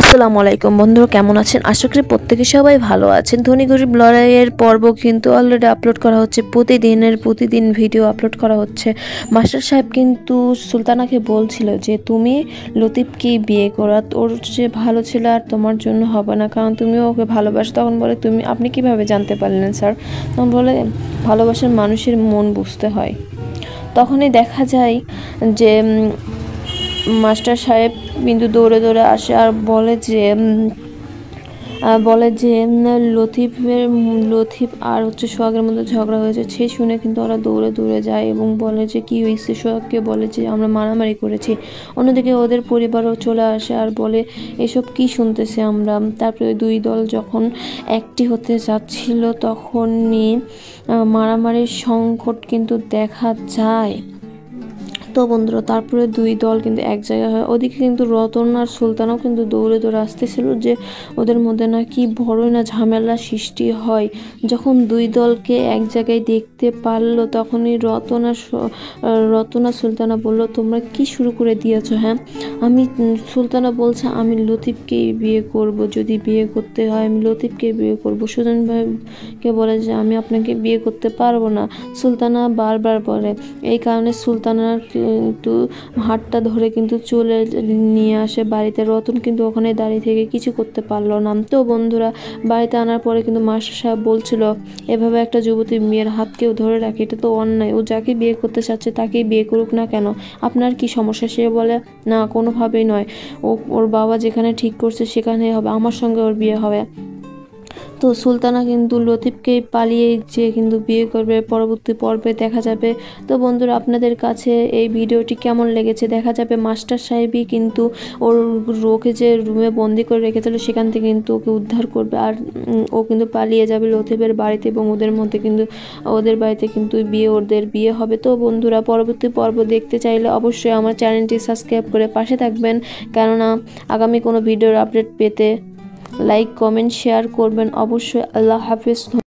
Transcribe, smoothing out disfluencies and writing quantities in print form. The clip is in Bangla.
আসসালামু আলাইকুম বন্ধুরা, কেমন আছেন? আশা করি প্রত্যেকে সবাই ভালো আছেন। ধনী গরিব লড়াইয়ের পর্ব কিন্তু অলরেডি আপলোড করা হচ্ছে, প্রতিদিন ভিডিও আপলোড করা হচ্ছে। মাস্টার সাহেব কিন্তু সুলতানাকে বলছিল যে তুমি লতিফকেই বিয়ে করা, ওর যে ভালো ছিল আর তোমার জন্য হবে না, কারণ তুমিও ওকে ভালোবাসো। তখন বলে আপনি কিভাবে জানতে পারলেন স্যার? তখন বলে ভালোবাসার মানুষের মন বুঝতে হয়। তখনই দেখা যায় যে মাস্টার সাহেব কিন্তু দৌড়ে দৌড়ে আসে আর বলে যে লতিফ আর সোহাগের মধ্যে ঝগড়া হয়েছে। সে শুনে কিন্তু ওরা দৌড়ে দৌড়ে যায় এবং বলে যে কি হয়েছে। সোহাগকে বলে যে আমরা মারামারি করেছি। অন্যদিকে ওদের পরিবারও চলে আসে আর বলে এসব কি শুনতেছি আমরা। তারপরে দুই দল যখন একটি হতে যাচ্ছিল তখনই মারামারির সংকট কিন্তু দেখা যায়। তো বন্ধুরা, তারপরে দুই দল কিন্তু এক জায়গায় হয়। ওদিকে কিন্তু রতন আর সুলতানও কিন্তু দৌড়ে দৌড়ে আসতেছিল যে ওদের মধ্যে না কি বড়ই না ঝামেলা সৃষ্টি হয়। যখন দুই দলকে এক জায়গায় দেখতে পারলো তখনই রতন আর সুলতানা বলল, তোমরা কি শুরু করে দিয়েছো? হ্যাঁ, সুলতানা বলছে আমি লতিফকেই বিয়ে করব, যদি বিয়ে করতে হয় আমি লতিফকেই বিয়ে করব। সুজন ভাইকে বলে যে আমি আপনাকে বিয়ে করতে পারবো না। সুলতানা বারবার বলে। এই কারণে সুলতানার কিন্তু হাতটা ধরে কিন্তু চলে নিয়ে আসে বাড়িতে। রতন কিন্তু ওখানে দাঁড়িয়ে থেকে কিছু করতে পারলো না। তো বন্ধুরা, বাড়িতে আনার পরে কিন্তু মাস্টার সাহেব বলছিল এভাবে একটা যুবতী মেয়ের হাত কেউ ধরে রাখে, এটা তো অন্যায়। ও যাকে বিয়ে করতে চাচ্ছে তাকেই বিয়ে করুক না কেন, আপনার কি সমস্যা? সে বলে না, কোনোভাবেই নয়, ওর বাবা যেখানে ঠিক করছে সেখানেই হবে, আমার সঙ্গে ওর বিয়ে হবে। তো সুলতানা কিন্তু লতিফকে পালিয়ে যে কিন্তু বিয়ে করবে, পরবর্তী পর্বে দেখা যাবে। তো বন্ধুরা, আপনাদের কাছে এই ভিডিওটি কেমন লেগেছে? দেখা যাবে মাস্টার সাহেবই কিন্তু ওকে যে রুমে বন্দি করে রেখেছিল সেখান থেকে কিন্তু ওকে উদ্ধার করবে আর ও কিন্তু পালিয়ে যাবে লতিফের বাড়িতে এবং ওদের বাড়িতে কিন্তু ওদের বিয়ে হবে। তো বন্ধুরা, পরবর্তী পর্ব দেখতে চাইলে অবশ্যই আমার চ্যানেলটি সাবস্ক্রাইব করে পাশে থাকবেন, কেননা আগামী কোনো ভিডিওর আপডেট পেতে লাইক কমেন্ট শেয়ার করবেন অবশ্যই। আল্লাহ হাফেজ।